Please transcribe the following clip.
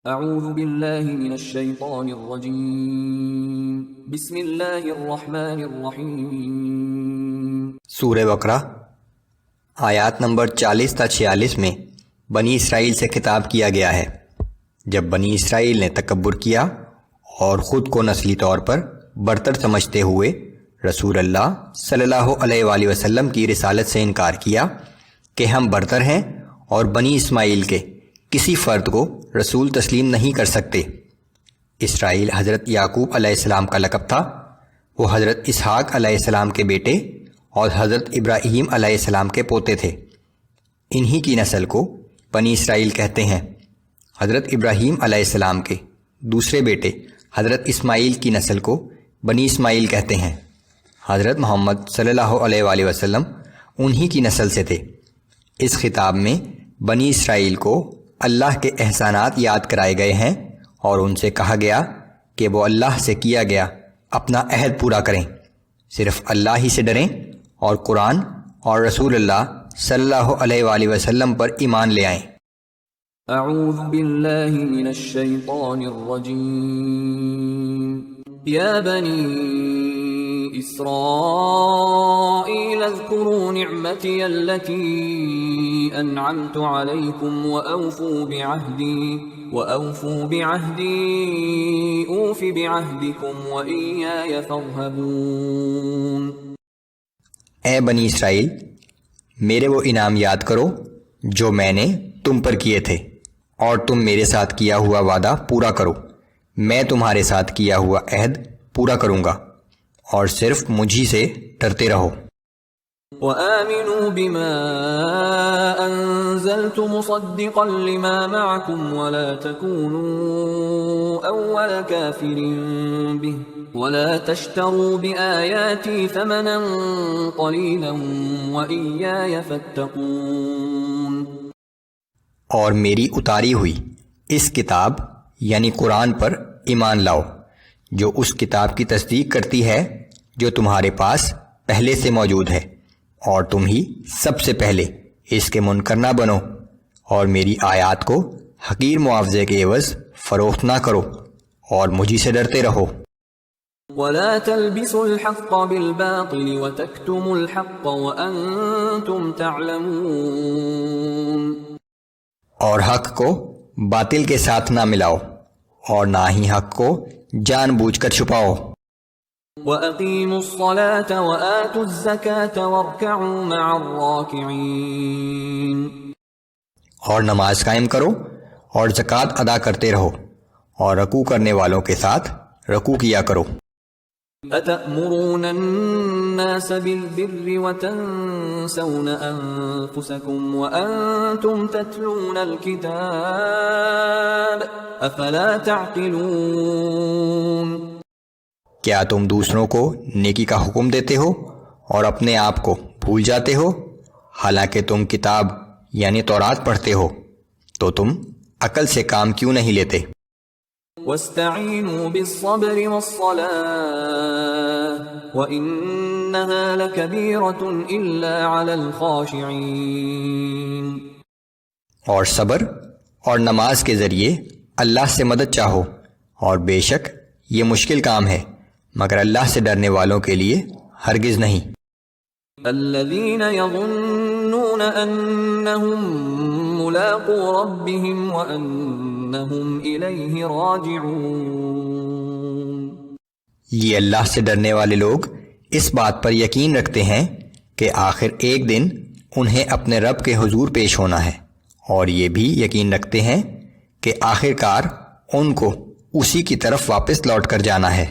اعوذ باللہ من الشیطان الرجیم بسم اللہ الرحمن الرحیم۔ سورہ بقرہ آیات نمبر 40 تا 46 میں بنی اسرائیل سے خطاب کیا گیا ہے۔ جب بنی اسرائیل نے تکبر کیا اور خود کو نسلی طور پر برتر سمجھتے ہوئے رسول اللہ صلی اللہ علیہ وآلہ وسلم کی رسالت سے انکار کیا کہ ہم برتر ہیں اور بنی اسماعیل کے کسی فرد کو رسول تسلیم نہیں کر سکتے۔ اسرائیل حضرت یعقوب علیہ السلام کا لقب تھا۔ وہ حضرت اسحاق علیہ السلام کے بیٹے اور حضرت ابراہیم علیہ السلام کے پوتے تھے۔ انہی کی نسل کو بنی اسرائیل کہتے ہیں۔ حضرت ابراہیم علیہ السلام کے دوسرے بیٹے حضرت اسماعیل کی نسل کو بنی اسماعیل کہتے ہیں۔ حضرت محمد صلی اللہ علیہ وآلہ وسلم انہی کی نسل سے تھے۔ اس خطاب میں بنی اسرائیل کو اللہ کے احسانات یاد کرائے گئے ہیں اور ان سے کہا گیا کہ وہ اللہ سے کیا گیا اپنا عہد پورا کریں، صرف اللہ ہی سے ڈریں اور قرآن اور رسول اللہ صلی اللہ علیہ وآلہ وسلم پر ایمان لے آئیں۔ اعوذ باللہ من الشیطان الرجیم۔ یا بنی اسرائیل اذکروا نعمتی التي انعمت علیکم وأوفوا بعہدی اوف بعہدکم وإیای فارہبون۔ اے بنی اسرائیل، میرے وہ انعام یاد کرو جو میں نے تم پر کیے تھے، اور تم میرے ساتھ کیا ہوا وعدہ پورا کرو۔ میں تمہارے ساتھ کیا ہوا عہد پورا کروں گا، اور صرف مجھی سے ڈرتے رہو۔ وآمنوا بما انزلت مصدقا لما معكم ولا تكونوا اول كافر به ولا تشتروا بآياتي ثمنا قليلا وإياي فاتقون۔ اور میری اتاری ہوئی اس کتاب یعنی قرآن پر ایمان لاؤ، جو اس کتاب کی تصدیق کرتی ہے جو تمہارے پاس پہلے سے موجود ہے، اور تم ہی سب سے پہلے اس کے منکر نہ بنو، اور میری آیات کو حقیر معاوضے کے عوض فروخت نہ کرو، اور مجھی سے ڈرتے رہو۔ ولا تلبسوا الحق بالباطل وتكتموا الحق وأنتم تعلمون۔ اور حق کو باطل کے ساتھ نہ ملاؤ، اور نہ ہی حق کو جان بوجھ کر چھپاؤ۔ وَأَقِيمُوا الصَّلَاةَ وَآتُوا الزَّكَاةَ وَارْكَعُوا مَعَ الرَّاكِعِينَ۔ اور نماز قائم کرو اور زکوٰۃ ادا کرتے رہو، اور رکوع کرنے والوں کے ساتھ رکوع کیا کرو۔ أَتَأْمُرُونَ النَّاسَ بِالْبِرِّ وَتَنْسَوْنَ أَنفُسَكُمْ وَأَنْتُمْ تَتْلُونَ الْكِتَابَ أَفَلَا تَعْقِلُونَ۔ کیا تم دوسروں کو نیکی کا حکم دیتے ہو اور اپنے آپ کو بھول جاتے ہو، حالانکہ تم کتاب یعنی تورات پڑھتے ہو؟ تو تم عقل سے کام کیوں نہیں لیتے؟ وَاسْتَعِينُوا بِالصَّبْرِ وَالصَّلَاةِ وَإِنَّهَا لَكَبِيرَةٌ إِلَّا عَلَى الْخَاشِعِينَ۔ اور صبر اور نماز کے ذریعے اللہ سے مدد چاہو، اور بے شک یہ مشکل کام ہے مگر اللہ سے ڈرنے والوں کے لیے ہرگز نہیں۔ الذين يظنون انهم ملاقو ربهم وانهم اليه راجعون۔ یہ اللہ سے ڈرنے والے لوگ اس بات پر یقین رکھتے ہیں کہ آخر ایک دن انہیں اپنے رب کے حضور پیش ہونا ہے، اور یہ بھی یقین رکھتے ہیں کہ آخر کار ان کو اسی کی طرف واپس لوٹ کر جانا ہے۔